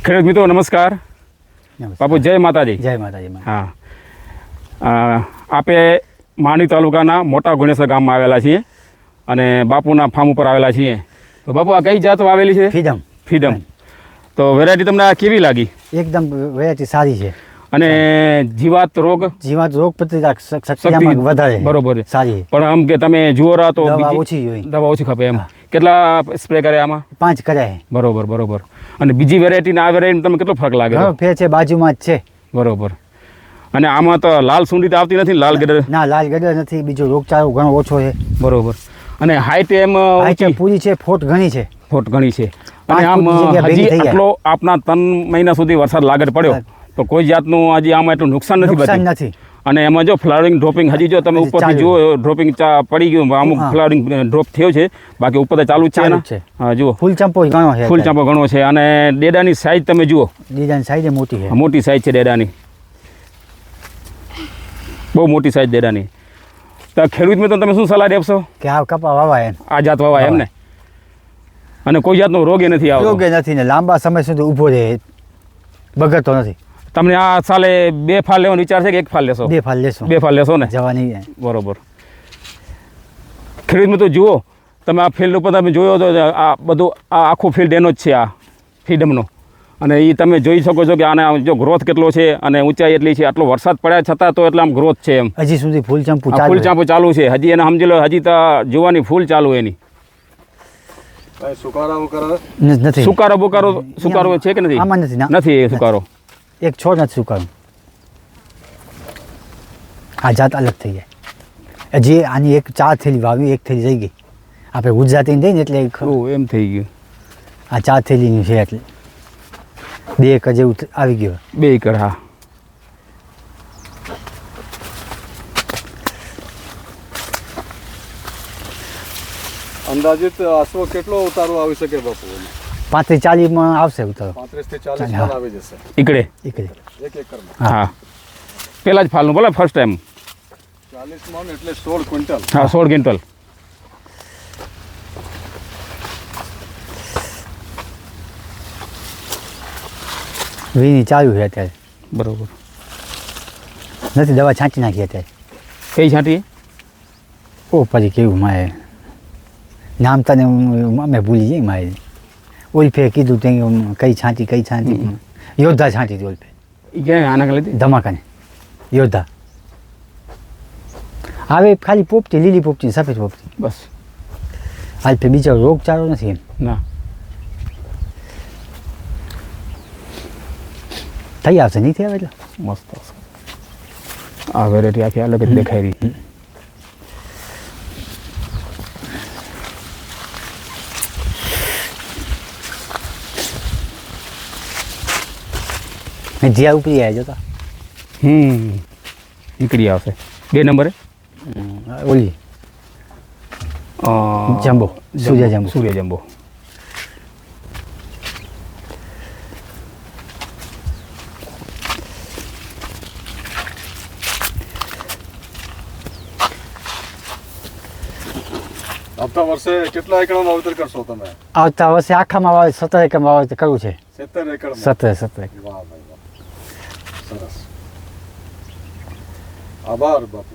ખેડૂત મિત્રો નમસ્કાર. બાપુ જય માતાજી. જય માતાજી. હા, આપે માંડવી તાલુકાના મોટા ગુણેશ્વર ગામમાં આવેલા છીએ અને બાપુના ફાર્મ ઉપર આવેલા છીએ. તો બાપુ આ કઈ જાતો આવેલી છે? ફ્રીડમ. તો વેરાયટી તમને આ કેવી લાગી? એકદમ વેરાયટી સારી છે અને જીવાત રોગ પ્રતિકારક શક્તિ વધારે બરોબર સારી. પણ આમ કે તમે જુઓ રહો તો દવા ઓછી ખપે એમ. કેટલા સ્પ્રે કર્યા આમાં? 5 કર્યા. બરોબર. અને બીજી વેરાયટી ને આ વેરાયટી તમે કેટલો ફરક લાગે? ફેર છે, બાજુમાં જ છે. બરોબર. અને આમાં તો લાલ સુંડી તો આવતી નથી? લાલ ગદર? ના, લાલ ગદર નથી. બીજો રોગચાળો ઘણો ઓછો છે. બરોબર. અને હાઈટ એમ પૂરી છે, ફોટ ઘણી છે. અને આમ હજી આટલો આપના 3 મહિના સુધી વરસાદ લાગડ પડ્યો તો કોઈ જાતનું હજી આમાં એટલું નુકસાન નથી. અને એમાં જો ફ્લાવરિંગ ડ્રોપિંગ હજી જો તમે ઉપરથી જુઓ ડ્રોપિંગ પડી ગયું, અમુક ફ્લાવરિંગ ડ્રોપ થયો છે, બાકી ઉપર ચાલુ જ છે. હા, જુઓ ફૂલ ચાંપો ઘણો છે. અને ડેડાની સાઈઝ તમે જુઓ, ડેડાની સાઈઝ મોટી છે. મોટી સાઈઝ છે ડેડાની, બહુ મોટી સાઈઝ ડેડાની. તો ખેડૂત મિત્રો તમે શું સલાહ આપશો? કે આ કપા વાવાય, આ જાત વાવાય એમ ને? અને કોઈ જાતનો રોગ નથી આવતો? રોગ નથી ને લાંબા સમય સુધી ઊભો રહે, બગડતો નથી. તમને આ સાલે 2 ફાલ લેવાનો વિચાર છે કે 1 ફાલ લેશો? 2 ફાલ લેશો. 2 ફાલ લેશો ને? જવાની. બરોબર. ખેડૂત મિત્રો જુઓ, તમે આ ફિલ્ડ ઉપર તમે જોયો તો આ બધું આ આખું ફિલ્ડ એનો જ છે, આ ફ્રીડમનો. અને એ તમે જોઈ શકો છો કે આને જો ગ્રોથ કેટલો છે અને ઊંચાઈ એટલી છે. આટલો વરસાદ પડ્યા છતાં તો એટલે આમ ગ્રોથ છે એમ. હજી સુધી ફૂલ ચાંપો ચાલુ છે. હજી એને સમજી લો, હજી તો જોવાની ફૂલ ચાલુ એની. સુકારો છે કે નથી? આમાં નથી સુકારો. એક છોડ નથી સુકારો. આ જાત અલગ થઈ જાય. હજી આની 4 થેલી વાવી, 1 થેલી રહી ગઈ. આપણે ગુજરાતી દઈએ ને એટલે એમ થઈ ગયું. આ 4 થેલીની છે એટલે 2 એકર જેવું આવી ગયું. 2 એકર. હા. અંદાજિત આશરો કેટલો ઉતારો આવી શકે બાપુ? 35-40 માં આવશે ઉતારો. 35 થી 40 માં આવી જશે. એકડે 1 એકરમાં. હા, પેલા જ ફાલનું બોલે ફર્સ્ટ ટાઈમ. 40 માં એટલે 16 ક્વિન્ટલ. હા, 16 ક્વિન્ટલ. વીણી ચાલુ છે અત્યારે. બરોબર. નથી દવા છાંટી નાખી અત્યારે. કઈ છાંટી? પછી કેવું મારે નામ તને અમે ભૂલી જઈએ. મારે ઓલફે કીધું તે કઈ છાંટી યોદ્ધા છાંટી હતી ઓલફે. એ ક્યાં આના કરી ધમાકાને યોદ્ધા આવે ખાલી પોપટી, લીલી પોપટી, સફેદ પોપટી બસ. હાલ બીજો રોગચાળો નથી એમ. ના, થઈ આવશે. નહીં થઈ આવે એટલે મસ્ત. આ વેરાયટી આખી અલગ જ દેખાઈ રહી. જ્યાં ઉપરી આવે જોતા નીકળી આવશે. 2 નંબરે ઓલી જમ્બો, સૂર્ય જમ્બો. આવતા વર્ષે કેટલા એકરમાં વાવેતર કરશો તમે? આવતા વર્ષે આખામાં 17 એકરમાં વાવેતર કરવું છે. 17 એકર. 17. વાહ ભાઈ વાહ, સરસ. આભાર બાપુ.